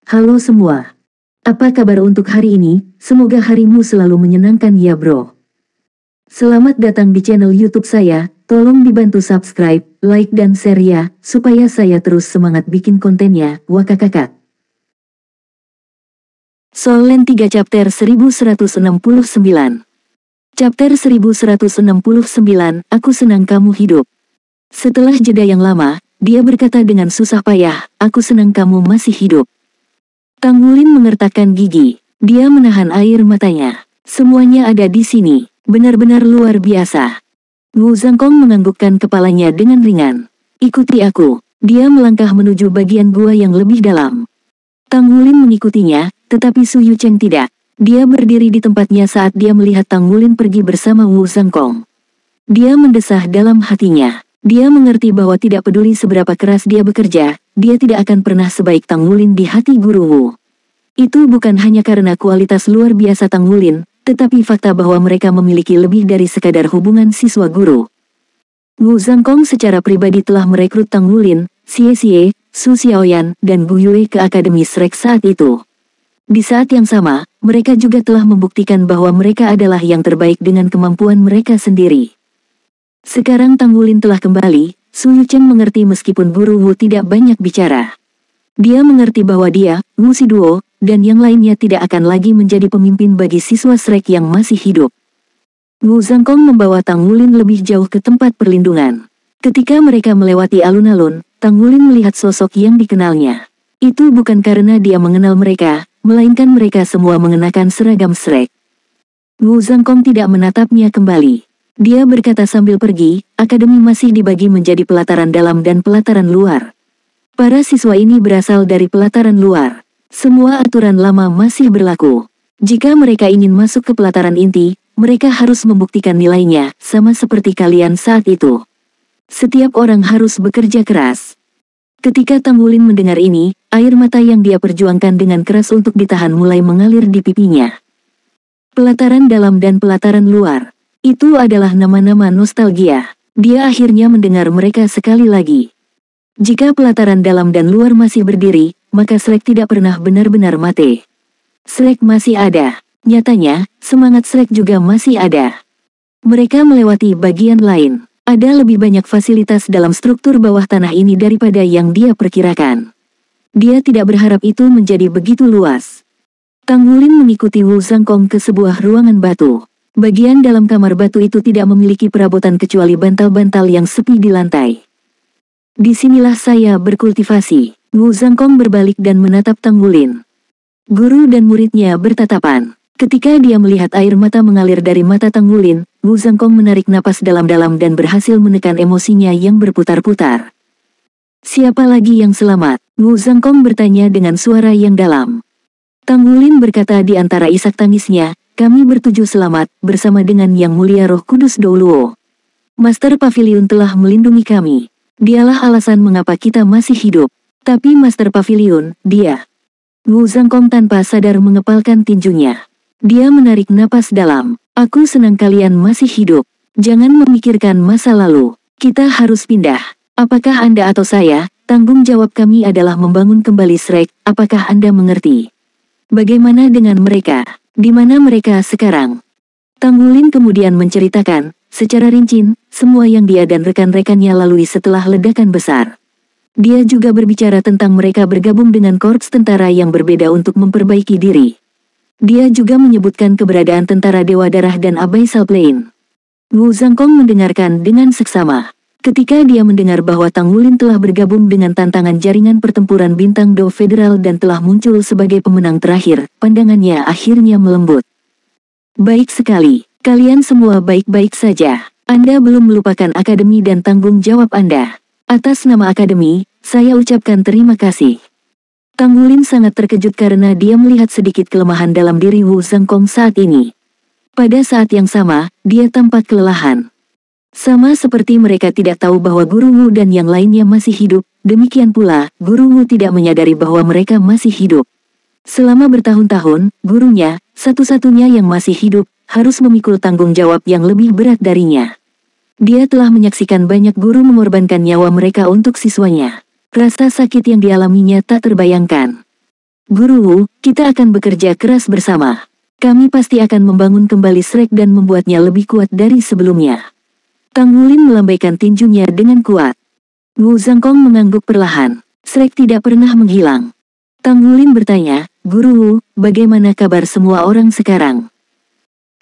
Halo semua. Apa kabar untuk hari ini? Semoga harimu selalu menyenangkan ya bro. Selamat datang di channel YouTube saya. Tolong dibantu subscribe, like dan share ya, supaya saya terus semangat bikin kontennya. Wakakakak. Solen 3 chapter 1169. Chapter 1169, aku senang kamu hidup. Setelah jeda yang lama, dia berkata dengan susah payah, aku senang kamu masih hidup. Tanggulin mengertakkan gigi. Dia menahan air matanya. Semuanya ada di sini. Benar-benar luar biasa. Wu Zhangkong menganggukkan kepalanya dengan ringan. Ikuti aku. Dia melangkah menuju bagian gua yang lebih dalam. Tanggulin mengikutinya, tetapi Su Yucheng tidak. Dia berdiri di tempatnya saat dia melihat Tanggulin pergi bersama Wu Zhangkong. Dia mendesah dalam hatinya. Dia mengerti bahwa tidak peduli seberapa keras dia bekerja, dia tidak akan pernah sebaik Tanggulin di hati Guru Wu. Itu bukan hanya karena kualitas luar biasa Tanggulin, tetapi fakta bahwa mereka memiliki lebih dari sekadar hubungan siswa-guru. Wu Zhangkong secara pribadi telah merekrut Tanggulin, Xie Xie, Su Xiaoyan, dan Gu Yue ke Akademi Shrek saat itu. Di saat yang sama, mereka juga telah membuktikan bahwa mereka adalah yang terbaik dengan kemampuan mereka sendiri. Sekarang Tanggulin telah kembali, Su Yucheng mengerti meskipun Guru Wu tidak banyak bicara. Dia mengerti bahwa dia, Wu Shiduo, dan yang lainnya tidak akan lagi menjadi pemimpin bagi siswa Shrek yang masih hidup. Wu Zhangkong membawa Tanggulin lebih jauh ke tempat perlindungan. Ketika mereka melewati alun-alun, Tanggulin melihat sosok yang dikenalnya. Itu bukan karena dia mengenal mereka, melainkan mereka semua mengenakan seragam Shrek. Wu Zhangkong tidak menatapnya kembali. Dia berkata sambil pergi, akademi masih dibagi menjadi pelataran dalam dan pelataran luar. Para siswa ini berasal dari pelataran luar. Semua aturan lama masih berlaku. Jika mereka ingin masuk ke pelataran inti, mereka harus membuktikan nilainya, sama seperti kalian saat itu. Setiap orang harus bekerja keras. Ketika Tanggulin mendengar ini, air mata yang dia perjuangkan dengan keras untuk ditahan mulai mengalir di pipinya. Pelataran dalam dan pelataran luar. Itu adalah nama-nama nostalgia. Dia akhirnya mendengar mereka sekali lagi. Jika pelataran dalam dan luar masih berdiri, maka Shrek tidak pernah benar-benar mati. Shrek masih ada. Nyatanya, semangat Shrek juga masih ada. Mereka melewati bagian lain. Ada lebih banyak fasilitas dalam struktur bawah tanah ini daripada yang dia perkirakan. Dia tidak berharap itu menjadi begitu luas. Tanggulin mengikuti Wu Zhangkong ke sebuah ruangan batu. Bagian dalam kamar batu itu tidak memiliki perabotan kecuali bantal-bantal yang sepi di lantai. Disinilah saya berkultivasi. Wu Zhangkong berbalik dan menatap Tanggulin. Guru dan muridnya bertatapan. Ketika dia melihat air mata mengalir dari mata Tanggulin, Wu Zhangkong menarik napas dalam-dalam dan berhasil menekan emosinya yang berputar-putar. Siapa lagi yang selamat? Wu Zhangkong bertanya dengan suara yang dalam. Tanggulin berkata di antara isak tangisnya, kami bertujuh selamat, bersama dengan Yang Mulia Roh Kudus Douluo. Master Pavilion telah melindungi kami. Dialah alasan mengapa kita masih hidup. Tapi Master Pavilion, dia. Wu Zhangkong tanpa sadar mengepalkan tinjunya. Dia menarik napas dalam. Aku senang kalian masih hidup. Jangan memikirkan masa lalu. Kita harus pindah. Apakah Anda atau saya? Tanggung jawab kami adalah membangun kembali Shrek. Apakah Anda mengerti? Bagaimana dengan mereka? Di mana mereka sekarang? Tanggulin kemudian menceritakan, secara rinci, semua yang dia dan rekan-rekannya lalui setelah ledakan besar. Dia juga berbicara tentang mereka bergabung dengan korps tentara yang berbeda untuk memperbaiki diri. Dia juga menyebutkan keberadaan tentara Dewa Darah dan Abyssal Plane. Wu Zhangkong mendengarkan dengan seksama. Ketika dia mendengar bahwa Tanggulin telah bergabung dengan tantangan jaringan pertempuran Bintang Do Federal dan telah muncul sebagai pemenang terakhir, pandangannya akhirnya melembut. Baik sekali, kalian semua baik-baik saja. Anda belum melupakan akademi dan tanggung jawab Anda. Atas nama akademi, saya ucapkan terima kasih. Tanggulin sangat terkejut karena dia melihat sedikit kelemahan dalam diri Wu Zhangkong saat ini. Pada saat yang sama, dia tampak kelelahan. Sama seperti mereka tidak tahu bahwa Guru Wu dan yang lainnya masih hidup, demikian pula, Guru Wu tidak menyadari bahwa mereka masih hidup. Selama bertahun-tahun, gurunya, satu-satunya yang masih hidup, harus memikul tanggung jawab yang lebih berat darinya. Dia telah menyaksikan banyak guru mengorbankan nyawa mereka untuk siswanya. Rasa sakit yang dialaminya tak terbayangkan. Guru Wu, kita akan bekerja keras bersama. Kami pasti akan membangun kembali Shrek dan membuatnya lebih kuat dari sebelumnya. Tang Wulin melambaikan tinjunya dengan kuat. Wu Zhangkong mengangguk perlahan. Shrek tidak pernah menghilang. Tang Wulin bertanya, Guru Wu, bagaimana kabar semua orang sekarang?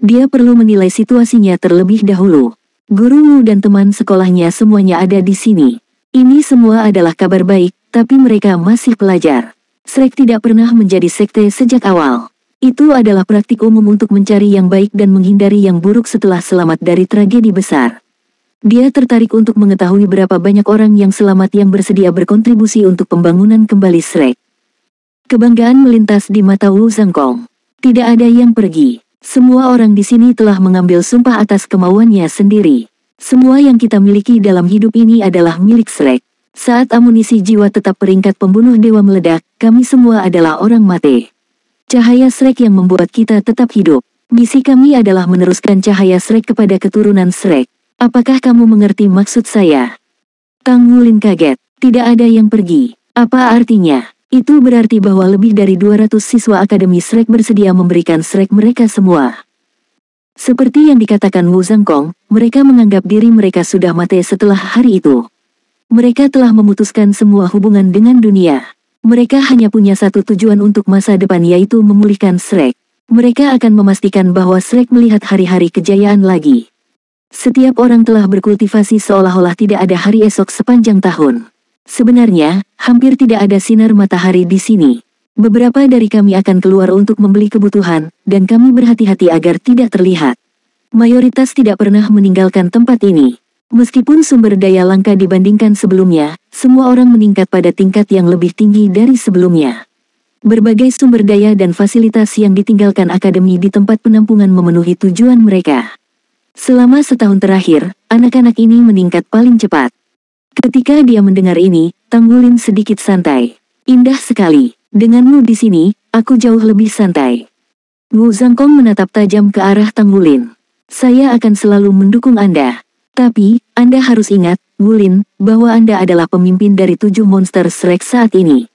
Dia perlu menilai situasinya terlebih dahulu. Guru Wu dan teman sekolahnya semuanya ada di sini. Ini semua adalah kabar baik, tapi mereka masih pelajar. Shrek tidak pernah menjadi sekte sejak awal. Itu adalah praktik umum untuk mencari yang baik dan menghindari yang buruk setelah selamat dari tragedi besar. Dia tertarik untuk mengetahui berapa banyak orang yang selamat yang bersedia berkontribusi untuk pembangunan kembali Shrek. Kebanggaan melintas di mata Wu Zhangkong. Tidak ada yang pergi. Semua orang di sini telah mengambil sumpah atas kemauannya sendiri. Semua yang kita miliki dalam hidup ini adalah milik Shrek. Saat amunisi jiwa tetap peringkat pembunuh dewa meledak, kami semua adalah orang mati. Cahaya Shrek yang membuat kita tetap hidup. Misi kami adalah meneruskan cahaya Shrek kepada keturunan Shrek. Apakah kamu mengerti maksud saya? Tang Wulin kaget. Tidak ada yang pergi. Apa artinya? Itu berarti bahwa lebih dari 200 siswa Akademi Shrek bersedia memberikan Shrek mereka semua. Seperti yang dikatakan Wu Zhangkong, mereka menganggap diri mereka sudah mati setelah hari itu. Mereka telah memutuskan semua hubungan dengan dunia. Mereka hanya punya satu tujuan untuk masa depan, yaitu memulihkan Shrek. Mereka akan memastikan bahwa Shrek melihat hari-hari kejayaan lagi. Setiap orang telah berkultivasi seolah-olah tidak ada hari esok sepanjang tahun. Sebenarnya, hampir tidak ada sinar matahari di sini. Beberapa dari kami akan keluar untuk membeli kebutuhan, dan kami berhati-hati agar tidak terlihat. Mayoritas tidak pernah meninggalkan tempat ini. Meskipun sumber daya langka dibandingkan sebelumnya, semua orang meningkat pada tingkat yang lebih tinggi dari sebelumnya. Berbagai sumber daya dan fasilitas yang ditinggalkan akademi di tempat penampungan memenuhi tujuan mereka. Selama setahun terakhir, anak-anak ini meningkat paling cepat. Ketika dia mendengar ini, Tang Wulin sedikit santai. Indah sekali. Denganmu di sini, aku jauh lebih santai. Wu Zhangkong menatap tajam ke arah Tang Wulin. Saya akan selalu mendukung Anda. Tapi, Anda harus ingat, Wulin, bahwa Anda adalah pemimpin dari 7 monster Shrek saat ini.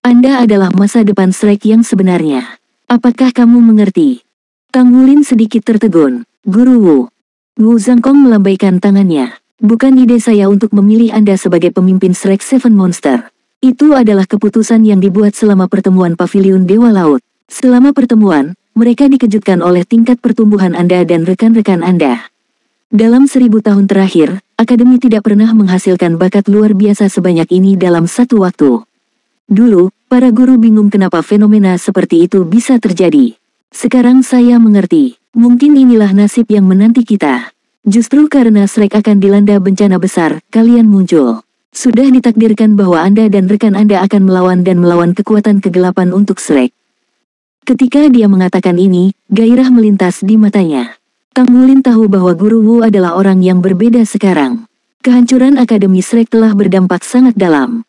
Anda adalah masa depan Shrek yang sebenarnya. Apakah kamu mengerti? Tang Wulin sedikit tertegun. Guru Wu. Wu Zhangkong melambaikan tangannya. Bukan ide saya untuk memilih Anda sebagai pemimpin Shrek Seven Monster. Itu adalah keputusan yang dibuat selama pertemuan Paviliun Dewa Laut. Selama pertemuan, mereka dikejutkan oleh tingkat pertumbuhan Anda dan rekan-rekan Anda. Dalam 1000 tahun terakhir, Akademi tidak pernah menghasilkan bakat luar biasa sebanyak ini dalam satu waktu. Dulu, para guru bingung kenapa fenomena seperti itu bisa terjadi. Sekarang saya mengerti. Mungkin inilah nasib yang menanti kita. Justru karena Shrek akan dilanda bencana besar, kalian muncul. Sudah ditakdirkan bahwa Anda dan rekan Anda akan melawan kekuatan kegelapan untuk Shrek. Ketika dia mengatakan ini, gairah melintas di matanya. Tang Wulin tahu bahwa Guru Wu adalah orang yang berbeda sekarang. Kehancuran Akademi Shrek telah berdampak sangat dalam.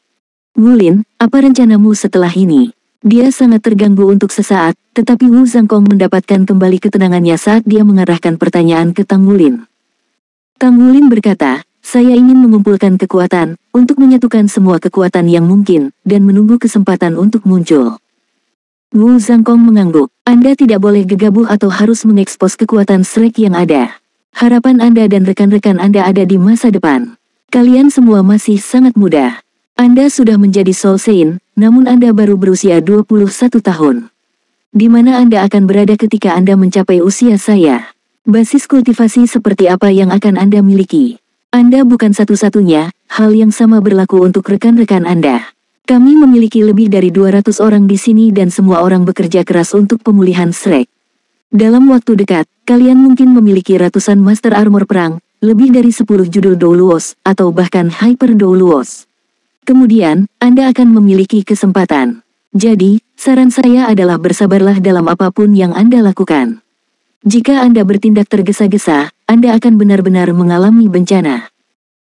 Wulin, apa rencanamu setelah ini? Dia sangat terganggu untuk sesaat, tetapi Wu Zhangkong mendapatkan kembali ketenangannya saat dia mengarahkan pertanyaan ke Tang Wulin. Tang Wulin berkata, saya ingin mengumpulkan kekuatan, untuk menyatukan semua kekuatan yang mungkin, dan menunggu kesempatan untuk muncul. Wu Zhangkong mengangguk. Anda tidak boleh gegabah atau harus mengekspos kekuatan Shrek yang ada. Harapan Anda dan rekan-rekan Anda ada di masa depan. Kalian semua masih sangat muda. Anda sudah menjadi Soul Saint, namun Anda baru berusia 21 tahun. Di mana Anda akan berada ketika Anda mencapai usia saya? Basis kultivasi seperti apa yang akan Anda miliki? Anda bukan satu-satunya, hal yang sama berlaku untuk rekan-rekan Anda. Kami memiliki lebih dari 200 orang di sini dan semua orang bekerja keras untuk pemulihan Shrek. Dalam waktu dekat, kalian mungkin memiliki ratusan Master Armor Perang, lebih dari 10 judul Doulos, atau bahkan Hyper Doulos. Kemudian, Anda akan memiliki kesempatan. Jadi, saran saya adalah bersabarlah dalam apapun yang Anda lakukan. Jika Anda bertindak tergesa-gesa, Anda akan benar-benar mengalami bencana.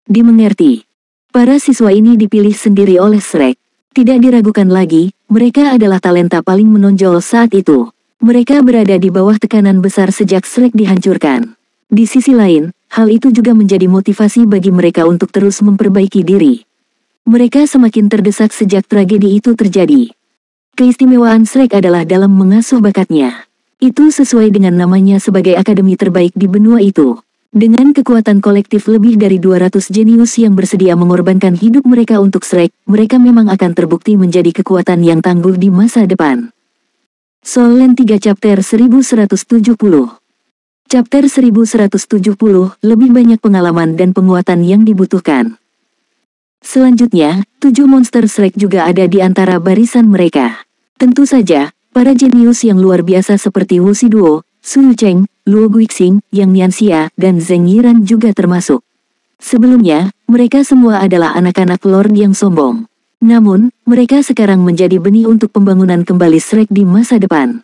Dimengerti. Para siswa ini dipilih sendiri oleh Shrek. Tidak diragukan lagi, mereka adalah talenta paling menonjol saat itu. Mereka berada di bawah tekanan besar sejak Shrek dihancurkan. Di sisi lain, hal itu juga menjadi motivasi bagi mereka untuk terus memperbaiki diri. Mereka semakin terdesak sejak tragedi itu terjadi. Keistimewaan Shrek adalah dalam mengasuh bakatnya. Itu sesuai dengan namanya sebagai akademi terbaik di benua itu. Dengan kekuatan kolektif lebih dari 200 jenius yang bersedia mengorbankan hidup mereka untuk Shrek, mereka memang akan terbukti menjadi kekuatan yang tangguh di masa depan. Soul Land 3 Chapter 1170. Chapter 1170, lebih banyak pengalaman dan penguatan yang dibutuhkan. Selanjutnya, 7 monster Shrek juga ada di antara barisan mereka. Tentu saja, para jenius yang luar biasa seperti Wu Shiduo, Su Yucheng, Luo Guixing, Yang Nianxia, dan Zheng Yiran juga termasuk. Sebelumnya, mereka semua adalah anak-anak Lord yang sombong. Namun, mereka sekarang menjadi benih untuk pembangunan kembali Shrek di masa depan.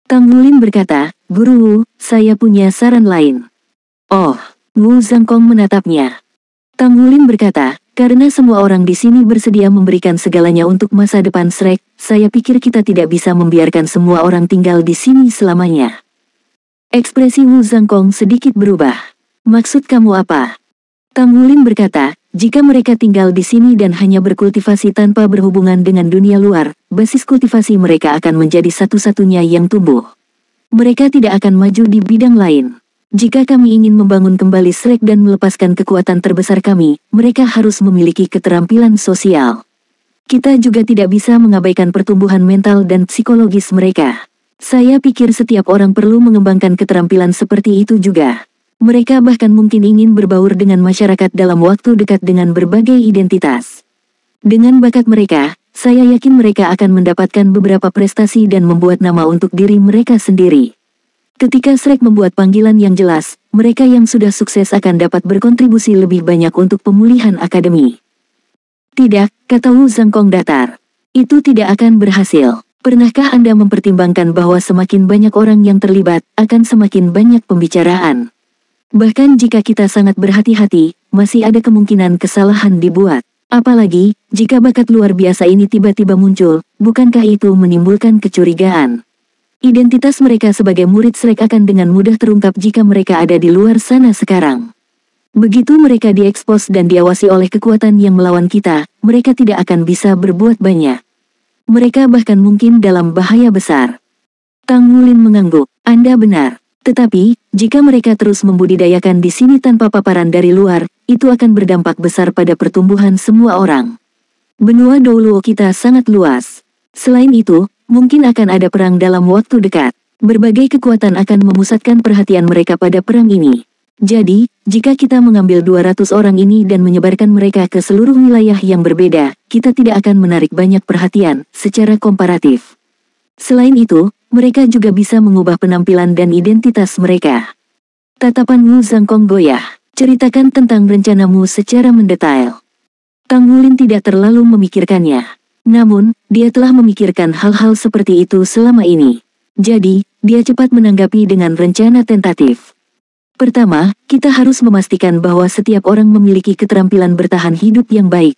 Tang Wulin berkata, "Guru Wu, saya punya saran lain." "Oh." Wu Zhangkong menatapnya. Tang Wulin berkata, "Karena semua orang di sini bersedia memberikan segalanya untuk masa depan Shrek, saya pikir kita tidak bisa membiarkan semua orang tinggal di sini selamanya." Ekspresi Wu Zhangkong sedikit berubah. "Maksud kamu apa?" Tang Wulin berkata, "Jika mereka tinggal di sini dan hanya berkultivasi tanpa berhubungan dengan dunia luar, basis kultivasi mereka akan menjadi satu-satunya yang tumbuh. Mereka tidak akan maju di bidang lain. Jika kami ingin membangun kembali Shrek dan melepaskan kekuatan terbesar kami, mereka harus memiliki keterampilan sosial. Kita juga tidak bisa mengabaikan pertumbuhan mental dan psikologis mereka. Saya pikir setiap orang perlu mengembangkan keterampilan seperti itu juga. Mereka bahkan mungkin ingin berbaur dengan masyarakat dalam waktu dekat dengan berbagai identitas. Dengan bakat mereka, saya yakin mereka akan mendapatkan beberapa prestasi dan membuat nama untuk diri mereka sendiri. Ketika Shrek membuat panggilan yang jelas, mereka yang sudah sukses akan dapat berkontribusi lebih banyak untuk pemulihan akademi." "Tidak," kata Wu Zhangkong datar. "Itu tidak akan berhasil. Pernahkah Anda mempertimbangkan bahwa semakin banyak orang yang terlibat, akan semakin banyak pembicaraan? Bahkan jika kita sangat berhati-hati, masih ada kemungkinan kesalahan dibuat. Apalagi, jika bakat luar biasa ini tiba-tiba muncul, bukankah itu menimbulkan kecurigaan? Identitas mereka sebagai murid Shrek akan dengan mudah terungkap jika mereka ada di luar sana sekarang. Begitu mereka diekspos dan diawasi oleh kekuatan yang melawan kita, mereka tidak akan bisa berbuat banyak. Mereka bahkan mungkin dalam bahaya besar." Tang Wulin mengangguk. "Anda benar. Tetapi, jika mereka terus membudidayakan di sini tanpa paparan dari luar, itu akan berdampak besar pada pertumbuhan semua orang. Benua Douluo kita sangat luas. Selain itu, mungkin akan ada perang dalam waktu dekat. Berbagai kekuatan akan memusatkan perhatian mereka pada perang ini. Jadi, jika kita mengambil 200 orang ini dan menyebarkan mereka ke seluruh wilayah yang berbeda, kita tidak akan menarik banyak perhatian secara komparatif. Selain itu, mereka juga bisa mengubah penampilan dan identitas mereka." Tatapan Wu Zhangkong goyah. "Ceritakan tentang rencanamu secara mendetail." Tang Wulin tidak terlalu memikirkannya. Namun, dia telah memikirkan hal-hal seperti itu selama ini. Jadi, dia cepat menanggapi dengan rencana tentatif. "Pertama, kita harus memastikan bahwa setiap orang memiliki keterampilan bertahan hidup yang baik.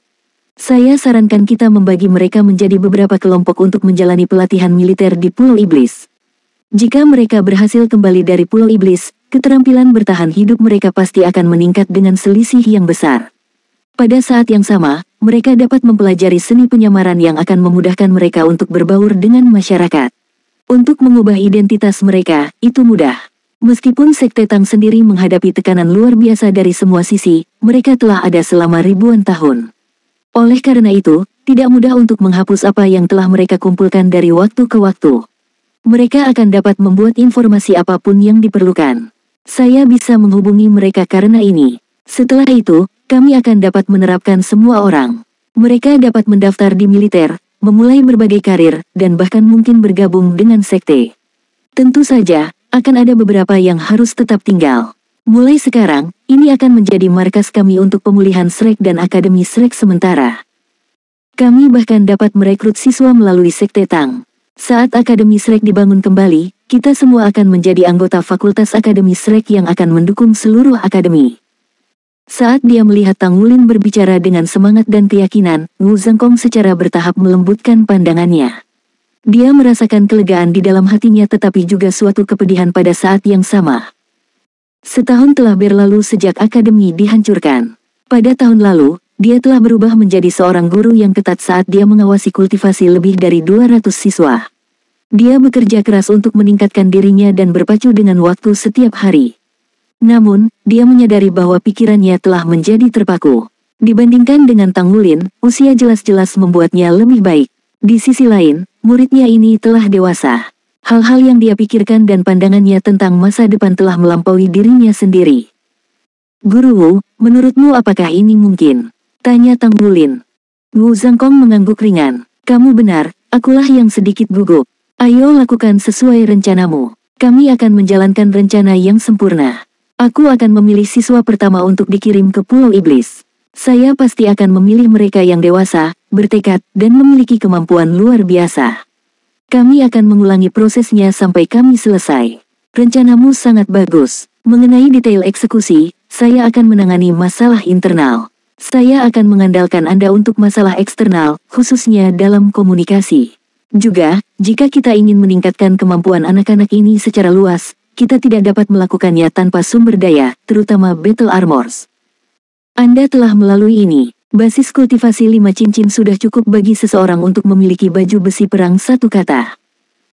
Saya sarankan kita membagi mereka menjadi beberapa kelompok untuk menjalani pelatihan militer di Pulau Iblis. Jika mereka berhasil kembali dari Pulau Iblis, keterampilan bertahan hidup mereka pasti akan meningkat dengan selisih yang besar. Pada saat yang sama, mereka dapat mempelajari seni penyamaran yang akan memudahkan mereka untuk berbaur dengan masyarakat. Untuk mengubah identitas mereka, itu mudah. Meskipun Sekte Tang sendiri menghadapi tekanan luar biasa dari semua sisi, mereka telah ada selama ribuan tahun. Oleh karena itu, tidak mudah untuk menghapus apa yang telah mereka kumpulkan dari waktu ke waktu. Mereka akan dapat membuat informasi apapun yang diperlukan. Saya bisa menghubungi mereka karena ini. Setelah itu, kami akan dapat menerapkan semua orang. Mereka dapat mendaftar di militer, memulai berbagai karir, dan bahkan mungkin bergabung dengan sekte. Tentu saja, akan ada beberapa yang harus tetap tinggal. Mulai sekarang, ini akan menjadi markas kami untuk pemulihan Shrek dan Akademi Shrek sementara. Kami bahkan dapat merekrut siswa melalui Sekte Tang. Saat Akademi Shrek dibangun kembali, kita semua akan menjadi anggota Fakultas Akademi Shrek yang akan mendukung seluruh akademi." Saat dia melihat Tang Wulin berbicara dengan semangat dan keyakinan, Wu Zhangkong secara bertahap melembutkan pandangannya. Dia merasakan kelegaan di dalam hatinya tetapi juga suatu kepedihan pada saat yang sama. Setahun telah berlalu sejak akademi dihancurkan. Pada tahun lalu, dia telah berubah menjadi seorang guru yang ketat saat dia mengawasi kultivasi lebih dari 200 siswa. Dia bekerja keras untuk meningkatkan dirinya dan berpacu dengan waktu setiap hari. Namun, dia menyadari bahwa pikirannya telah menjadi terpaku. Dibandingkan dengan Tang Wulin, usia jelas-jelas membuatnya lebih baik. Di sisi lain, muridnya ini telah dewasa. Hal-hal yang dia pikirkan dan pandangannya tentang masa depan telah melampaui dirinya sendiri. Guru Wu, menurutmu apakah ini mungkin? Tanya Tang Wulin. Wu Zhangkong mengangguk ringan. Kamu benar, akulah yang sedikit gugup. Ayo lakukan sesuai rencanamu. Kami akan menjalankan rencana yang sempurna. Aku akan memilih siswa pertama untuk dikirim ke Pulau Iblis. Saya pasti akan memilih mereka yang dewasa, bertekad, dan memiliki kemampuan luar biasa. Kami akan mengulangi prosesnya sampai kami selesai. Rencanamu sangat bagus. Mengenai detail eksekusi, saya akan menangani masalah internal. Saya akan mengandalkan Anda untuk masalah eksternal, khususnya dalam komunikasi. Juga, jika kita ingin meningkatkan kemampuan anak-anak ini secara luas, kita tidak dapat melakukannya tanpa sumber daya, terutama battle armors. Anda telah melalui ini. Basis kultivasi 5 cincin sudah cukup bagi seseorang untuk memiliki baju besi perang 1 kata.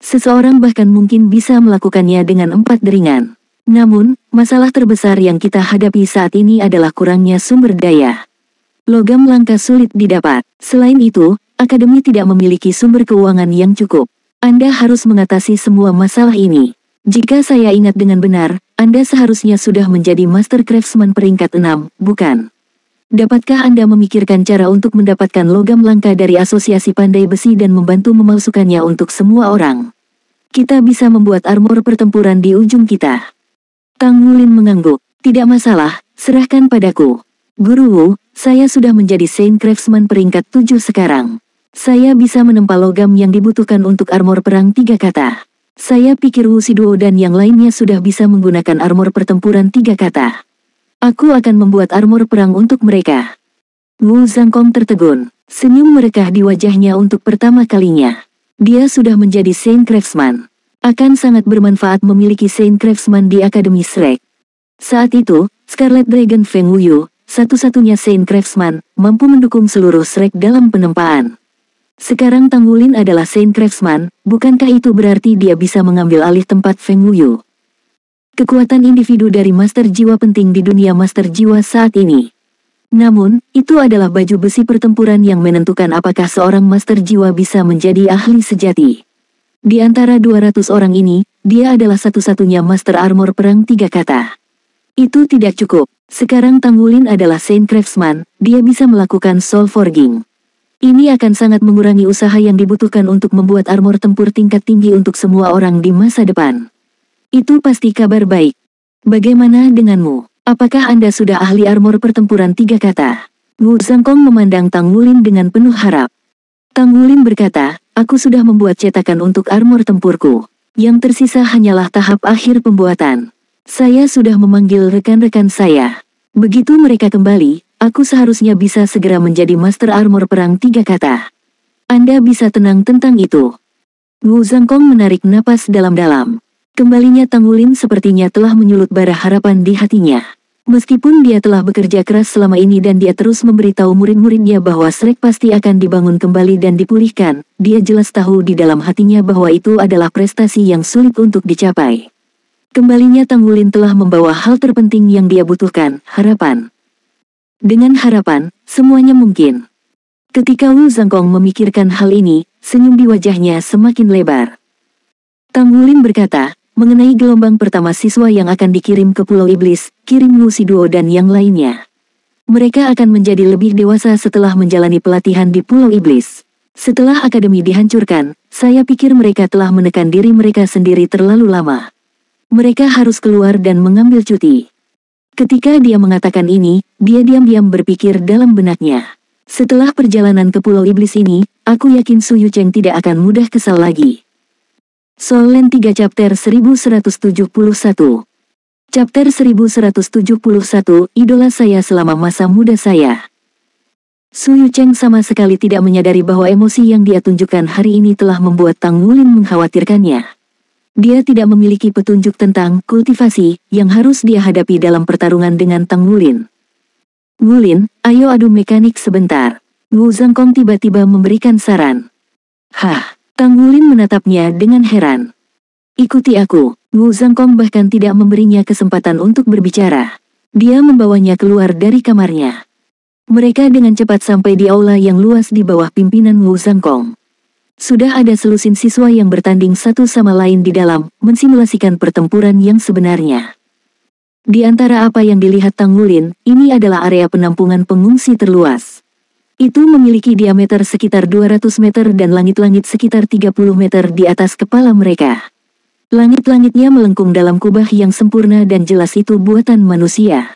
Seseorang bahkan mungkin bisa melakukannya dengan 4 deringan. Namun, masalah terbesar yang kita hadapi saat ini adalah kurangnya sumber daya. Logam langka sulit didapat. Selain itu, Akademi tidak memiliki sumber keuangan yang cukup. Anda harus mengatasi semua masalah ini. Jika saya ingat dengan benar, Anda seharusnya sudah menjadi Master Craftsman peringkat 6, bukan? Dapatkah Anda memikirkan cara untuk mendapatkan logam langka dari Asosiasi Pandai Besi dan membantu memalsukannya untuk semua orang? Kita bisa membuat armor pertempuran di ujung kita. Tang Wulin mengangguk. Tidak masalah, serahkan padaku. Guru Wu, saya sudah menjadi Saint Craftsman peringkat 7 sekarang. Saya bisa menempa logam yang dibutuhkan untuk armor perang 3 kata. Saya pikir Wu Shiduo dan yang lainnya sudah bisa menggunakan armor pertempuran 3 kata. Aku akan membuat armor perang untuk mereka. Wu Zhangkong tertegun. Senyum merekah di wajahnya untuk pertama kalinya. Dia sudah menjadi Saint Craftsman. Akan sangat bermanfaat memiliki Saint Craftsman di Akademi Shrek. Saat itu, Scarlet Dragon Feng Wuyu, satu-satunya Saint Craftsman, mampu mendukung seluruh Shrek dalam penempaan. Sekarang Tang Wulin adalah Saint Craftsman, bukankah itu berarti dia bisa mengambil alih tempat Feng Wuyu? Kekuatan individu dari Master Jiwa penting di dunia Master Jiwa saat ini. Namun, itu adalah baju besi pertempuran yang menentukan apakah seorang Master Jiwa bisa menjadi ahli sejati. Di antara 200 orang ini, dia adalah satu-satunya Master Armor perang 3 kata. Itu tidak cukup. Sekarang Tang Wulin adalah Saint Craftsman, dia bisa melakukan soul forging. Ini akan sangat mengurangi usaha yang dibutuhkan untuk membuat armor tempur tingkat tinggi untuk semua orang di masa depan. Itu pasti kabar baik. Bagaimana denganmu? Apakah Anda sudah ahli armor pertempuran 3 kata? Wu Zhangkong memandang Tang Wulin dengan penuh harap. Tang Wulin berkata, aku sudah membuat cetakan untuk armor tempurku. Yang tersisa hanyalah tahap akhir pembuatan. Saya sudah memanggil rekan-rekan saya. Begitu mereka kembali, aku seharusnya bisa segera menjadi Master Armor perang 3 kata. Anda bisa tenang tentang itu. Wu Zhangkong menarik napas dalam-dalam. Kembalinya Tang Wulin sepertinya telah menyulut bara harapan di hatinya. Meskipun dia telah bekerja keras selama ini dan dia terus memberitahu murid-muridnya bahwa Shrek pasti akan dibangun kembali dan dipulihkan, dia jelas tahu di dalam hatinya bahwa itu adalah prestasi yang sulit untuk dicapai. Kembalinya Tang Wulin telah membawa hal terpenting yang dia butuhkan, harapan. Dengan harapan, semuanya mungkin. Ketika Wu Zhangkong memikirkan hal ini, senyum di wajahnya semakin lebar. Tang Wulin berkata, mengenai gelombang pertama siswa yang akan dikirim ke Pulau Iblis, kirim Wu Shiduo dan yang lainnya. Mereka akan menjadi lebih dewasa setelah menjalani pelatihan di Pulau Iblis. Setelah akademi dihancurkan, saya pikir mereka telah menekan diri mereka sendiri terlalu lama. Mereka harus keluar dan mengambil cuti. Ketika dia mengatakan ini, dia diam-diam berpikir dalam benaknya. Setelah perjalanan ke Pulau Iblis ini, aku yakin Su Yucheng tidak akan mudah kesal lagi. Soul Land 3 Chapter 1171. Chapter 1171, Idola saya selama masa muda saya. Su Yucheng sama sekali tidak menyadari bahwa emosi yang dia tunjukkan hari ini telah membuat Tang Wulin mengkhawatirkannya. Dia tidak memiliki petunjuk tentang kultivasi yang harus dia hadapi dalam pertarungan dengan Tang Wulin. Wulin, ayo adu mekanik sebentar. Wu Zhangkong tiba-tiba memberikan saran. Hah, Tang Wulin menatapnya dengan heran. Ikuti aku. Wu Zhangkong bahkan tidak memberinya kesempatan untuk berbicara. Dia membawanya keluar dari kamarnya. Mereka dengan cepat sampai di aula yang luas di bawah pimpinan Wu Zhangkong. Sudah ada selusin siswa yang bertanding satu sama lain di dalam, mensimulasikan pertempuran yang sebenarnya. Di antara apa yang dilihat Tang Wulin, ini adalah area penampungan pengungsi terluas. Itu memiliki diameter sekitar 200 meter dan langit-langit sekitar 30 meter di atas kepala mereka. Langit-langitnya melengkung dalam kubah yang sempurna dan jelas itu buatan manusia.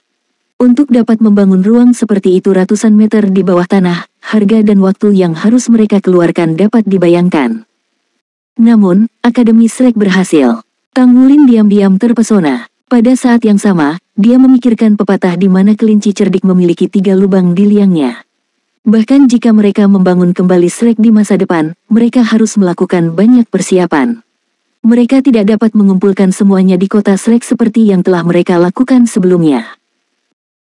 Untuk dapat membangun ruang seperti itu ratusan meter di bawah tanah, harga dan waktu yang harus mereka keluarkan dapat dibayangkan. Namun, Akademi Shrek berhasil. Tang Wulin diam-diam terpesona. Pada saat yang sama, dia memikirkan pepatah di mana kelinci cerdik memiliki 3 lubang di liangnya. Bahkan jika mereka membangun kembali Shrek di masa depan, mereka harus melakukan banyak persiapan. Mereka tidak dapat mengumpulkan semuanya di kota Shrek seperti yang telah mereka lakukan sebelumnya.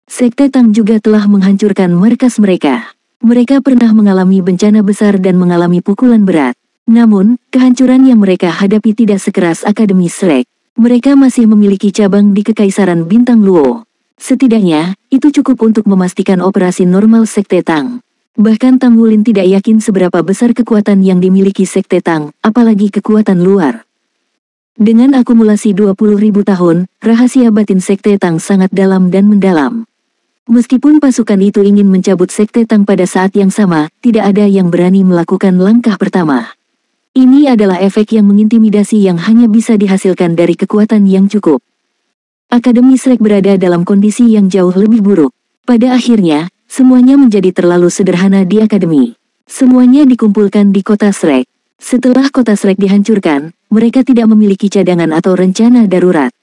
Sekte Tang juga telah menghancurkan markas mereka. Mereka pernah mengalami bencana besar dan mengalami pukulan berat. Namun, kehancuran yang mereka hadapi tidak sekeras Akademi Shrek. Mereka masih memiliki cabang di Kekaisaran Bintang Luo. Setidaknya, itu cukup untuk memastikan operasi normal Sekte Tang. Bahkan Tang Wulin tidak yakin seberapa besar kekuatan yang dimiliki Sekte Tang, apalagi kekuatan luar. Dengan akumulasi 20.000 tahun, rahasia batin Sekte Tang sangat dalam dan mendalam. Meskipun pasukan itu ingin mencabut Sekte Tang pada saat yang sama, tidak ada yang berani melakukan langkah pertama. Ini adalah efek yang mengintimidasi yang hanya bisa dihasilkan dari kekuatan yang cukup. Akademi Shrek berada dalam kondisi yang jauh lebih buruk. Pada akhirnya, semuanya menjadi terlalu sederhana di akademi. Semuanya dikumpulkan di kota Shrek. Setelah kota Shrek dihancurkan, mereka tidak memiliki cadangan atau rencana darurat.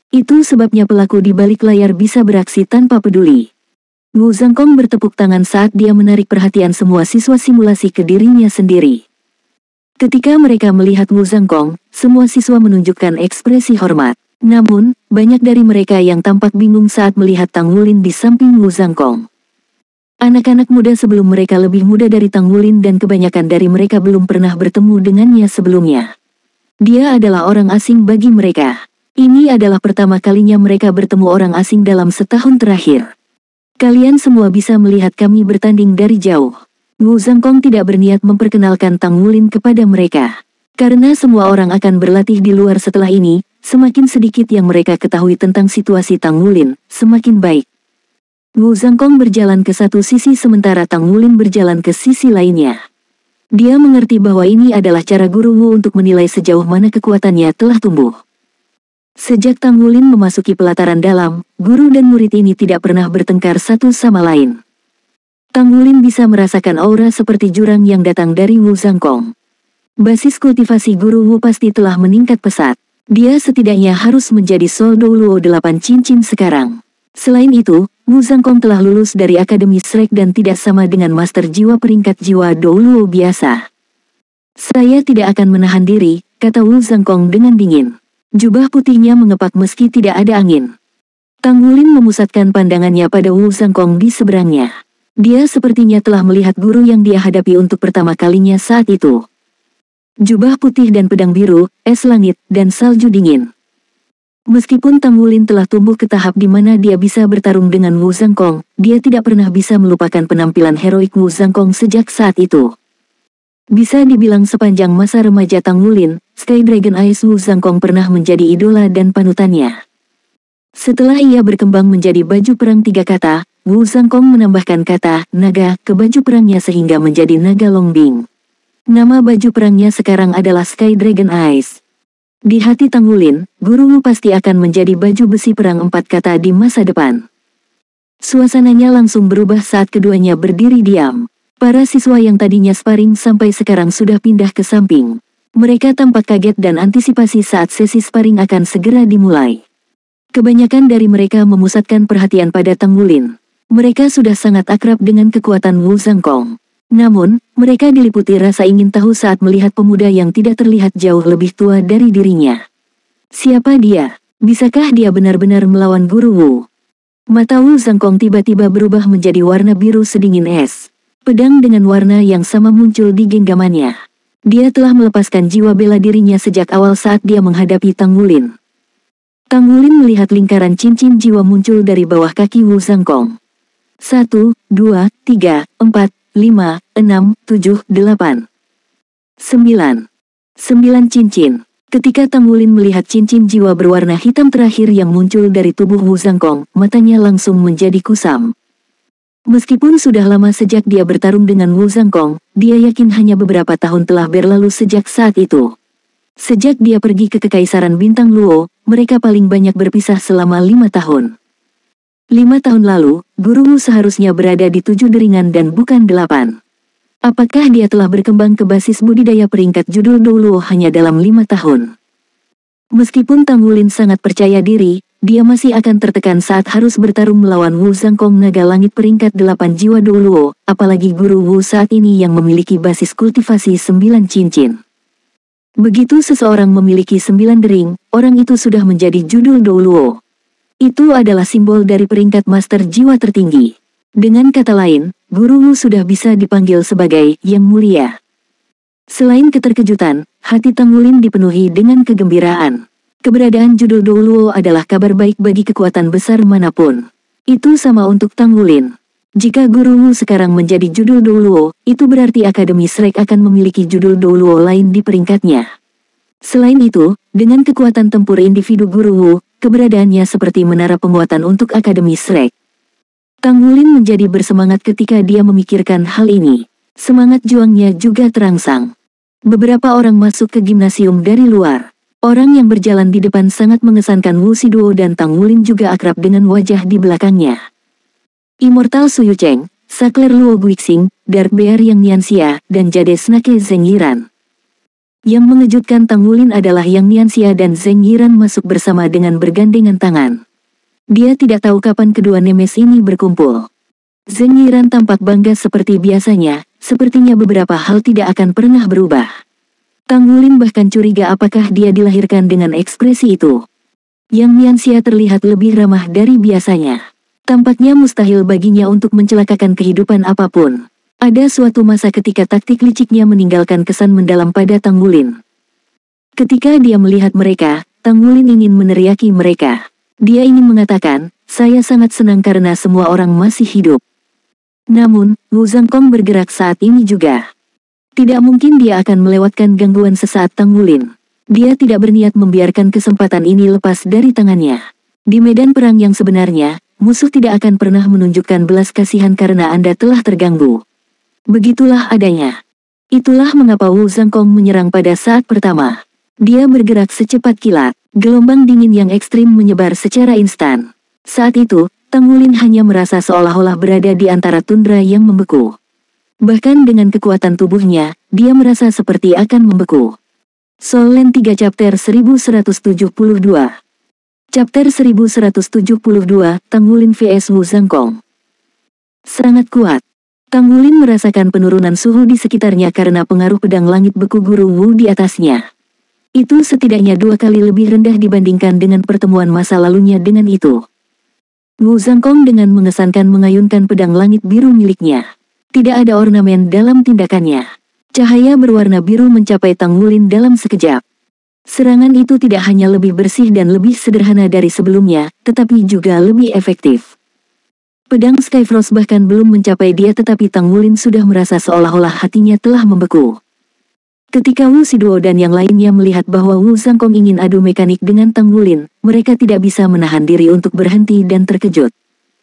Itu sebabnya pelaku di balik layar bisa beraksi tanpa peduli. Wu Zhangkong bertepuk tangan saat dia menarik perhatian semua siswa simulasi ke dirinya sendiri. Ketika mereka melihat Wu Zhangkong, semua siswa menunjukkan ekspresi hormat. Namun, banyak dari mereka yang tampak bingung saat melihat Tang Wulin di samping Wu Zhangkong. Anak-anak muda sebelum mereka lebih muda dari Tang Wulin dan kebanyakan dari mereka belum pernah bertemu dengannya sebelumnya. Dia adalah orang asing bagi mereka. Ini adalah pertama kalinya mereka bertemu orang asing dalam setahun terakhir. Kalian semua bisa melihat kami bertanding dari jauh. Wu Zhangkong tidak berniat memperkenalkan Tang Wulin kepada mereka. Karena semua orang akan berlatih di luar setelah ini, semakin sedikit yang mereka ketahui tentang situasi Tang Wulin, semakin baik. Wu Zhangkong berjalan ke satu sisi sementara Tang Wulin berjalan ke sisi lainnya. Dia mengerti bahwa ini adalah cara Guru Wu untuk menilai sejauh mana kekuatannya telah tumbuh. Sejak Tang Wulin memasuki pelataran dalam, guru dan murid ini tidak pernah bertengkar satu sama lain. Tang Wulin bisa merasakan aura seperti jurang yang datang dari Wu Zhangkong. Basis kultivasi Guru Wu pasti telah meningkat pesat. Dia setidaknya harus menjadi Soldo Luo 8 cincin sekarang. Selain itu, Wu Zhangkong telah lulus dari Akademi Shrek dan tidak sama dengan Master Jiwa peringkat Jiwa Douluo biasa. Saya tidak akan menahan diri, kata Wu Zhangkong dengan dingin. Jubah putihnya mengepak meski tidak ada angin. Tang Wulin memusatkan pandangannya pada Wu Zhangkong di seberangnya. Dia sepertinya telah melihat guru yang dia hadapi untuk pertama kalinya saat itu. Jubah putih dan pedang biru, es langit, dan salju dingin. Meskipun Tang Wulin telah tumbuh ke tahap di mana dia bisa bertarung dengan Wu Zhangkong, dia tidak pernah bisa melupakan penampilan heroik Wu Zhangkong sejak saat itu. Bisa dibilang sepanjang masa remaja Tang Wulin, Sky Dragon Eyes Wu Zhangkong pernah menjadi idola dan panutannya. Setelah ia berkembang menjadi baju perang 3 kata, Wu Zhangkong menambahkan kata naga ke baju perangnya sehingga menjadi naga Longbing. Nama baju perangnya sekarang adalah Sky Dragon Eyes. Di hati Tang Wulin, Guru Wu pasti akan menjadi baju besi perang 4 kata di masa depan. Suasananya langsung berubah saat keduanya berdiri diam. Para siswa yang tadinya sparring sampai sekarang sudah pindah ke samping. Mereka tampak kaget dan antisipasi saat sesi sparring akan segera dimulai. Kebanyakan dari mereka memusatkan perhatian pada Tang Wulin. Mereka sudah sangat akrab dengan kekuatan Wu Zhangkong. Namun, mereka diliputi rasa ingin tahu saat melihat pemuda yang tidak terlihat jauh lebih tua dari dirinya. Siapa dia? Bisakah dia benar-benar melawan Guru Wu? Mata Wu Zhangkong tiba-tiba berubah menjadi warna biru sedingin es. Pedang dengan warna yang sama muncul di genggamannya. Dia telah melepaskan jiwa bela dirinya sejak awal saat dia menghadapi Tang Wulin. Tang Wulin melihat lingkaran cincin jiwa muncul dari bawah kaki Wu Zhangkong. 1, 2, 3, 4, 5, 6, 7, 8. 9. 9 cincin. Ketika Tang Wulin melihat cincin jiwa berwarna hitam terakhir yang muncul dari tubuh Wu Zhangkong, matanya langsung menjadi kusam. Meskipun sudah lama sejak dia bertarung dengan Wu Zhangkong, dia yakin hanya beberapa tahun telah berlalu sejak saat itu. Sejak dia pergi ke Kekaisaran Bintang Luo, mereka paling banyak berpisah selama 5 tahun. 5 tahun lalu, Guru Wu seharusnya berada di 7 deringan dan bukan 8. Apakah dia telah berkembang ke basis budidaya peringkat judul Douluo hanya dalam 5 tahun? Meskipun Tang Wulin sangat percaya diri, dia masih akan tertekan saat harus bertarung melawan Wu Zhangkong naga langit peringkat 8 jiwa Douluo, apalagi Guru Wu saat ini yang memiliki basis kultivasi 9 cincin. Begitu seseorang memiliki 9 dering, orang itu sudah menjadi judul Douluo. Itu adalah simbol dari peringkat master jiwa tertinggi. Dengan kata lain, Guru Wu sudah bisa dipanggil sebagai Yang Mulia. Selain keterkejutan, hati Tang Wulin dipenuhi dengan kegembiraan. Keberadaan judul Douluo adalah kabar baik bagi kekuatan besar manapun. Itu sama untuk Tang Wulin. Jika Guru Wu sekarang menjadi judul Douluo, itu berarti Akademi Shrek akan memiliki judul Douluo lain di peringkatnya. Selain itu, dengan kekuatan tempur individu Guru Wu, keberadaannya seperti menara penguatan untuk Akademi Shrek. Tang Wulin menjadi bersemangat ketika dia memikirkan hal ini. Semangat juangnya juga terangsang. Beberapa orang masuk ke gimnasium dari luar. Orang yang berjalan di depan sangat mengesankan Wu Shiduo dan Tang Wulin juga akrab dengan wajah di belakangnya. Immortal Su Yucheng, Sakler Luo Guixing, Dark Bear Yang Nianxia, dan Jade Snake Zheng Yiran. Yang mengejutkan Tang Wulin adalah Yang Nianxia dan Zheng Yiran masuk bersama dengan bergandengan tangan. Dia tidak tahu kapan kedua nemes ini berkumpul. Zheng Yiran tampak bangga seperti biasanya, sepertinya beberapa hal tidak akan pernah berubah. Tang Wulin bahkan curiga apakah dia dilahirkan dengan ekspresi itu. Yang Nianxia terlihat lebih ramah dari biasanya. Tampaknya mustahil baginya untuk mencelakakan kehidupan apapun. Ada suatu masa ketika taktik liciknya meninggalkan kesan mendalam pada Tang Wulin. Ketika dia melihat mereka, Tang Wulin ingin meneriaki mereka. Dia ingin mengatakan, saya sangat senang karena semua orang masih hidup. Namun, Wu Zhangkong bergerak saat ini juga. Tidak mungkin dia akan melewatkan gangguan sesaat Tang Wulin. Dia tidak berniat membiarkan kesempatan ini lepas dari tangannya. Di medan perang yang sebenarnya, musuh tidak akan pernah menunjukkan belas kasihan karena Anda telah terganggu. Begitulah adanya. Itulah mengapa Wu Zhangkong menyerang pada saat pertama. Dia bergerak secepat kilat. Gelombang dingin yang ekstrim menyebar secara instan. Saat itu, Tang Wulin hanya merasa seolah-olah berada di antara tundra yang membeku. Bahkan dengan kekuatan tubuhnya, dia merasa seperti akan membeku. Soul Land 3 Chapter 1172. Chapter 1172, Tang Wulin vs Wu Zhangkong. Sangat kuat. Tang Wulin merasakan penurunan suhu di sekitarnya karena pengaruh pedang langit beku Guru Wu di atasnya. Itu setidaknya 2 kali lebih rendah dibandingkan dengan pertemuan masa lalunya dengan itu. Wu Zhangkong dengan mengesankan mengayunkan pedang langit biru miliknya. Tidak ada ornamen dalam tindakannya. Cahaya berwarna biru mencapai Tang Wulin dalam sekejap. Serangan itu tidak hanya lebih bersih dan lebih sederhana dari sebelumnya, tetapi juga lebih efektif. Pedang Skyfrost bahkan belum mencapai dia tetapi Tang Wulin sudah merasa seolah-olah hatinya telah membeku. Ketika Wu Shiduo dan yang lainnya melihat bahwa Wu Zhangkong ingin adu mekanik dengan Tang Wulin, mereka tidak bisa menahan diri untuk berhenti dan terkejut.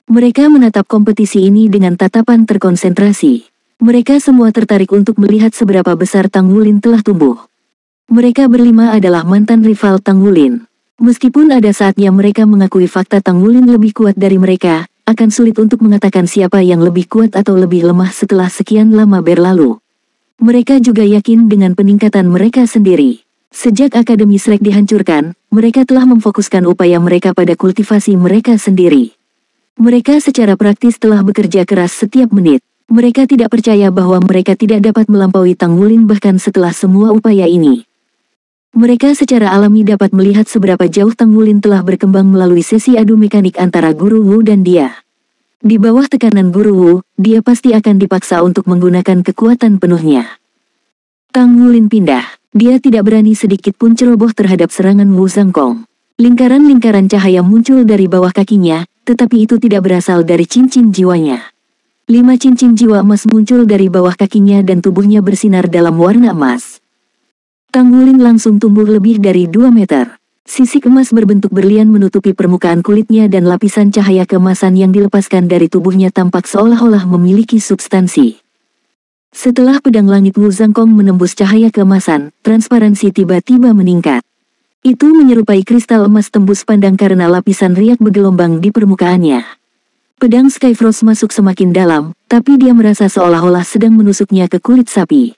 Mereka menatap kompetisi ini dengan tatapan terkonsentrasi. Mereka semua tertarik untuk melihat seberapa besar Tang Wulin telah tumbuh. Mereka berlima adalah mantan rival Tang Wulin. Meskipun ada saatnya mereka mengakui fakta Tang Wulin lebih kuat dari mereka, akan sulit untuk mengatakan siapa yang lebih kuat atau lebih lemah setelah sekian lama berlalu. Mereka juga yakin dengan peningkatan mereka sendiri. Sejak Akademi Shrek dihancurkan, mereka telah memfokuskan upaya mereka pada kultivasi mereka sendiri. Mereka secara praktis telah bekerja keras setiap menit. Mereka tidak percaya bahwa mereka tidak dapat melampaui Tang Wulin bahkan setelah semua upaya ini. Mereka secara alami dapat melihat seberapa jauh Tang Wulin telah berkembang melalui sesi adu mekanik antara Guru Wu dan dia. Di bawah tekanan Guru Wu, dia pasti akan dipaksa untuk menggunakan kekuatan penuhnya. Tang Wulin pindah. Dia tidak berani sedikit pun ceroboh terhadap serangan Wu Zhangkong. Lingkaran-lingkaran cahaya muncul dari bawah kakinya, tetapi itu tidak berasal dari cincin jiwanya. 5 cincin jiwa emas muncul dari bawah kakinya dan tubuhnya bersinar dalam warna emas. Tang Wulin langsung tumbuh lebih dari 2 meter. Sisik emas berbentuk berlian menutupi permukaan kulitnya dan lapisan cahaya keemasan yang dilepaskan dari tubuhnya tampak seolah-olah memiliki substansi. Setelah pedang langit Wu Zhangkong menembus cahaya keemasan, transparansi tiba-tiba meningkat. Itu menyerupai kristal emas tembus pandang karena lapisan riak bergelombang di permukaannya. Pedang Skyfrost masuk semakin dalam, tapi dia merasa seolah-olah sedang menusuknya ke kulit sapi.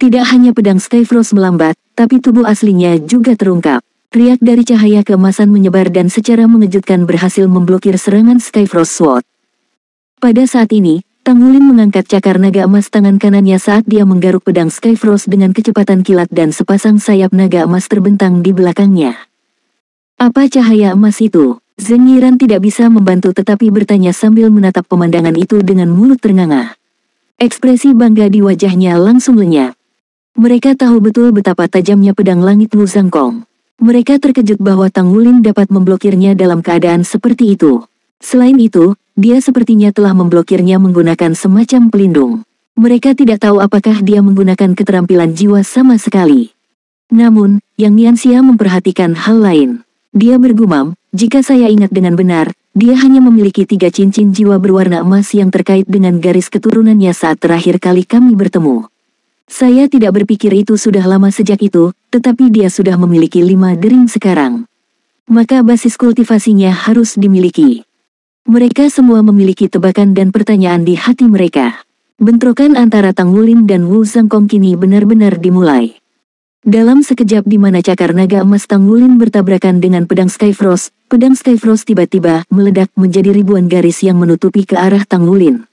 Tidak hanya pedang Skyfrost melambat, tapi tubuh aslinya juga terungkap. Riak dari cahaya keemasan menyebar dan secara mengejutkan berhasil memblokir serangan Skyfrost Sword. Pada saat ini, Tang Wulin mengangkat cakar naga emas tangan kanannya saat dia menggaruk pedang Skyfrost dengan kecepatan kilat dan sepasang sayap naga emas terbentang di belakangnya. Apa cahaya emas itu? Zheng Yiran tidak bisa membantu tetapi bertanya sambil menatap pemandangan itu dengan mulut ternganga. Ekspresi bangga di wajahnya langsung lenyap. Mereka tahu betul betapa tajamnya pedang langit Wu Zhangkong. Mereka terkejut bahwa Tang Wulin dapat memblokirnya dalam keadaan seperti itu. Selain itu, dia sepertinya telah memblokirnya menggunakan semacam pelindung. Mereka tidak tahu apakah dia menggunakan keterampilan jiwa sama sekali. Namun, Yang Nianxia memperhatikan hal lain. Dia bergumam, jika saya ingat dengan benar, dia hanya memiliki 3 cincin jiwa berwarna emas yang terkait dengan garis keturunannya saat terakhir kali kami bertemu. Saya tidak berpikir itu sudah lama sejak itu, tetapi dia sudah memiliki 5 dering sekarang. Maka basis kultivasinya harus dimiliki. Mereka semua memiliki tebakan dan pertanyaan di hati mereka. Bentrokan antara Tang Wulin dan Wu Zhangkong kini benar-benar dimulai. Dalam sekejap di mana cakar naga emas Tang Wulin bertabrakan dengan pedang Skyfrost tiba-tiba meledak menjadi ribuan garis yang menutupi ke arah Tang Wulin.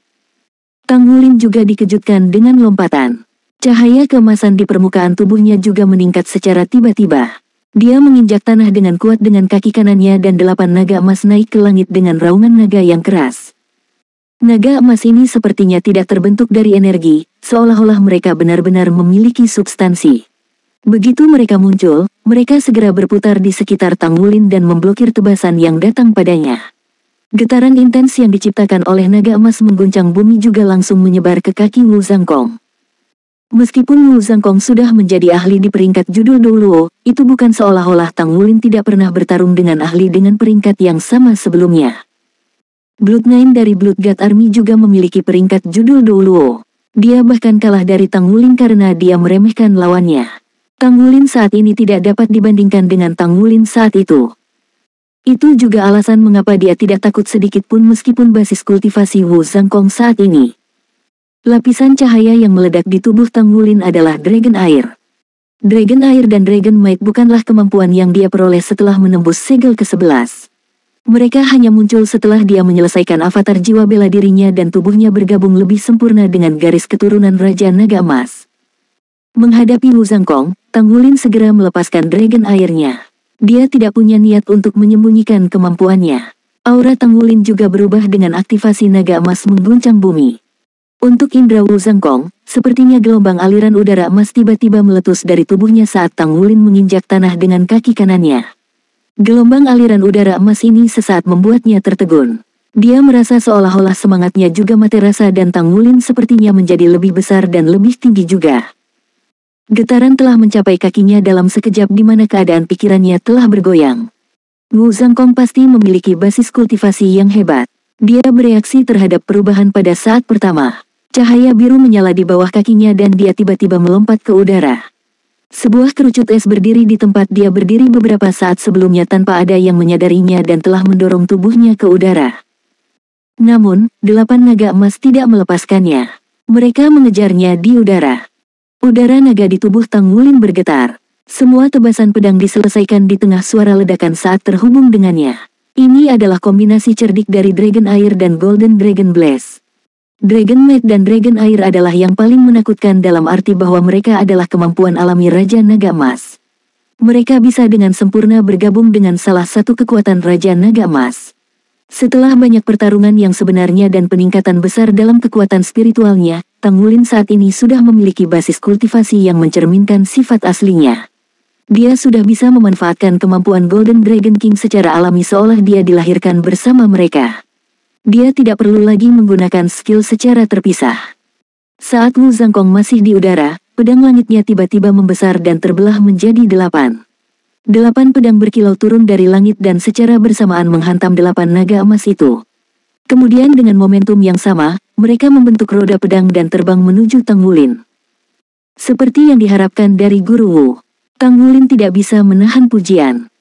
Tang Wulin juga dikejutkan dengan lompatan. Cahaya keemasan di permukaan tubuhnya juga meningkat secara tiba-tiba. Dia menginjak tanah dengan kuat dengan kaki kanannya dan 8 naga emas naik ke langit dengan raungan naga yang keras. Naga emas ini sepertinya tidak terbentuk dari energi, seolah-olah mereka benar-benar memiliki substansi. Begitu mereka muncul, mereka segera berputar di sekitar Tang Wulin dan memblokir tebasan yang datang padanya. Getaran intens yang diciptakan oleh naga emas mengguncang bumi juga langsung menyebar ke kaki Wu Zhangkong. Meskipun Wu Zhangkong sudah menjadi ahli di peringkat judul Douluo, itu bukan seolah-olah Tang Wulin tidak pernah bertarung dengan ahli dengan peringkat yang sama sebelumnya. Blood9 dari Blood God Army juga memiliki peringkat judul Douluo. Dia bahkan kalah dari Tang Wulin karena dia meremehkan lawannya. Tang Wulin saat ini tidak dapat dibandingkan dengan Tang Wulin saat itu. Itu juga alasan mengapa dia tidak takut sedikit pun meskipun basis kultivasi Wu Zhangkong saat ini. Lapisan cahaya yang meledak di tubuh Tang Wulin adalah Dragon Air. Dragon Air dan Dragon Might bukanlah kemampuan yang dia peroleh setelah menembus segel ke-11. Mereka hanya muncul setelah dia menyelesaikan avatar jiwa bela dirinya dan tubuhnya bergabung lebih sempurna dengan garis keturunan Raja Naga Emas. Menghadapi Wu Zhangkong, Tang Wulin segera melepaskan Dragon Air-nya. Dia tidak punya niat untuk menyembunyikan kemampuannya. Aura Tang Wulin juga berubah dengan aktivasi naga emas mengguncang bumi. Untuk indera Wu Zhangkong, sepertinya gelombang aliran udara emas tiba-tiba meletus dari tubuhnya saat Tang Wulin menginjak tanah dengan kaki kanannya. Gelombang aliran udara emas ini sesaat membuatnya tertegun. Dia merasa seolah-olah semangatnya juga mati rasa dan Tang Wulin sepertinya menjadi lebih besar dan lebih tinggi juga. Getaran telah mencapai kakinya dalam sekejap di mana keadaan pikirannya telah bergoyang. Wu Zhangkong pasti memiliki basis kultivasi yang hebat. Dia bereaksi terhadap perubahan pada saat pertama. Cahaya biru menyala di bawah kakinya dan dia tiba-tiba melompat ke udara. Sebuah kerucut es berdiri di tempat dia berdiri beberapa saat sebelumnya tanpa ada yang menyadarinya dan telah mendorong tubuhnya ke udara. Namun, 8 naga emas tidak melepaskannya. Mereka mengejarnya di udara. Udara naga di tubuh Tang Wulin bergetar. Semua tebasan pedang diselesaikan di tengah suara ledakan saat terhubung dengannya. Ini adalah kombinasi cerdik dari Dragon Air dan Golden Dragon Blaze. Dragon Might dan Dragon Air adalah yang paling menakutkan dalam arti bahwa mereka adalah kemampuan alami Raja Naga Emas. mereka bisa dengan sempurna bergabung dengan salah satu kekuatan Raja Naga Emas. Setelah banyak pertarungan yang sebenarnya dan peningkatan besar dalam kekuatan spiritualnya, Tang Wulin saat ini sudah memiliki basis kultivasi yang mencerminkan sifat aslinya. Dia sudah bisa memanfaatkan kemampuan Golden Dragon King secara alami seolah dia dilahirkan bersama mereka. Dia tidak perlu lagi menggunakan skill secara terpisah. Saat Wu Zhangkong masih di udara, pedang langitnya tiba-tiba membesar dan terbelah menjadi 8. 8 pedang berkilau turun dari langit dan secara bersamaan menghantam 8 naga emas itu. Kemudian dengan momentum yang sama, mereka membentuk roda pedang dan terbang menuju Tang Wulin. Seperti yang diharapkan dari Guru Wu, Tang Wulin tidak bisa menahan pujian.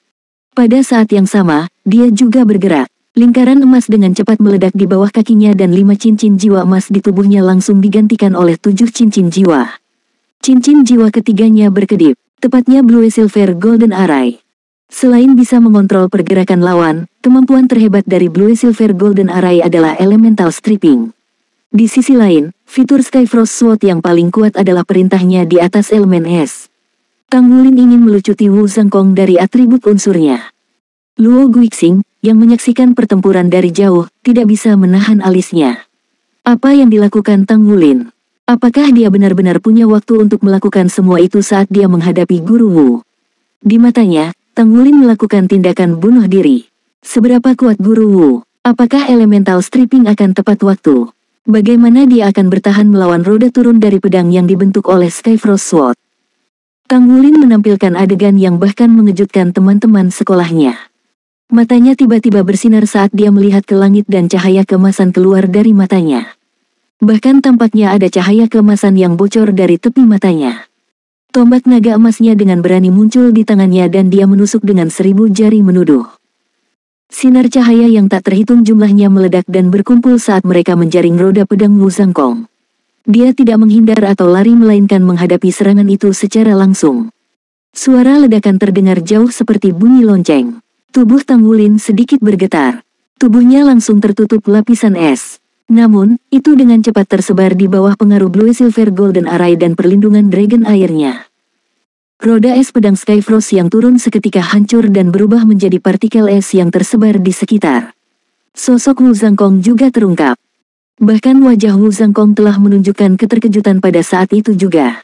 Pada saat yang sama, dia juga bergerak. Lingkaran emas dengan cepat meledak di bawah kakinya dan 5 cincin jiwa emas di tubuhnya langsung digantikan oleh 7 cincin jiwa. Cincin jiwa ketiganya berkedip. Tepatnya Blue Silver Golden Array. Selain bisa mengontrol pergerakan lawan, kemampuan terhebat dari Blue Silver Golden Array adalah Elemental Stripping. Di sisi lain, fitur Skyfrost Sword yang paling kuat adalah perintahnya di atas elemen es. Tang Wulin ingin melucuti Wu Zhangkong dari atribut unsurnya. Luo Guixing, yang menyaksikan pertempuran dari jauh, tidak bisa menahan alisnya. Apa yang dilakukan Tang Wulin? Apakah dia benar-benar punya waktu untuk melakukan semua itu saat dia menghadapi Guru Wu? Di matanya, Tang Wulin melakukan tindakan bunuh diri. Seberapa kuat Guru Wu? Apakah elemental stripping akan tepat waktu? Bagaimana dia akan bertahan melawan roda turun dari pedang yang dibentuk oleh Skyfrost Sword? Tang Wulin menampilkan adegan yang bahkan mengejutkan teman-teman sekolahnya. Matanya tiba-tiba bersinar saat dia melihat ke langit dan cahaya keemasan keluar dari matanya. Bahkan tampaknya ada cahaya keemasan yang bocor dari tepi matanya. Tombak naga emasnya dengan berani muncul di tangannya dan dia menusuk dengan 1000 jari menuduh. Sinar cahaya yang tak terhitung jumlahnya meledak dan berkumpul saat mereka menjaring roda pedang Wu Zhangkong. Dia tidak menghindar atau lari melainkan menghadapi serangan itu secara langsung. Suara ledakan terdengar jauh seperti bunyi lonceng. Tubuh Tang Wulin sedikit bergetar. Tubuhnya langsung tertutup lapisan es. Namun, itu dengan cepat tersebar di bawah pengaruh Blue Silver Golden Array dan perlindungan Dragon Airnya. Roda es pedang Skyfrost yang turun seketika hancur dan berubah menjadi partikel es yang tersebar di sekitar. Sosok Wu Zhangkong juga terungkap. Bahkan wajah Wu Zhangkong telah menunjukkan keterkejutan pada saat itu juga.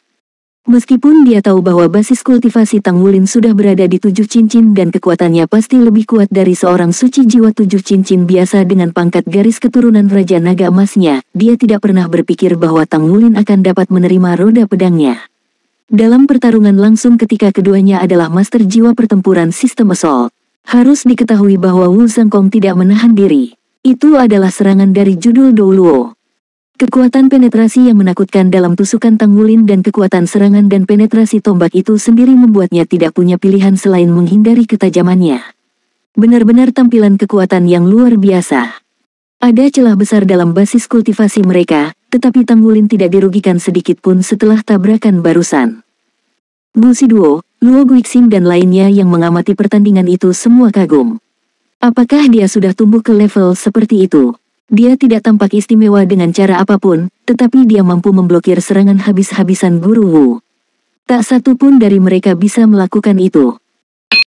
Meskipun dia tahu bahwa basis kultivasi Tang Wulin sudah berada di 7 cincin dan kekuatannya pasti lebih kuat dari seorang suci jiwa 7 cincin biasa dengan pangkat garis keturunan Raja Naga Emasnya, dia tidak pernah berpikir bahwa Tang Wulin akan dapat menerima roda pedangnya. Dalam pertarungan langsung ketika keduanya adalah master jiwa pertempuran sistem assault, harus diketahui bahwa Wu Zhangkong tidak menahan diri. Itu adalah serangan dari judul Dou Luo. Kekuatan penetrasi yang menakutkan dalam tusukan Tang Wulin dan kekuatan serangan dan penetrasi tombak itu sendiri membuatnya tidak punya pilihan selain menghindari ketajamannya. Benar-benar tampilan kekuatan yang luar biasa. Ada celah besar dalam basis kultivasi mereka, tetapi Tang Wulin tidak dirugikan sedikit pun setelah tabrakan barusan. Wu Siduo, Luo Guixing dan lainnya yang mengamati pertandingan itu semua kagum. Apakah dia sudah tumbuh ke level seperti itu? Dia tidak tampak istimewa dengan cara apapun, tetapi dia mampu memblokir serangan habis-habisan Guru Wu. Tak satu pun dari mereka bisa melakukan itu.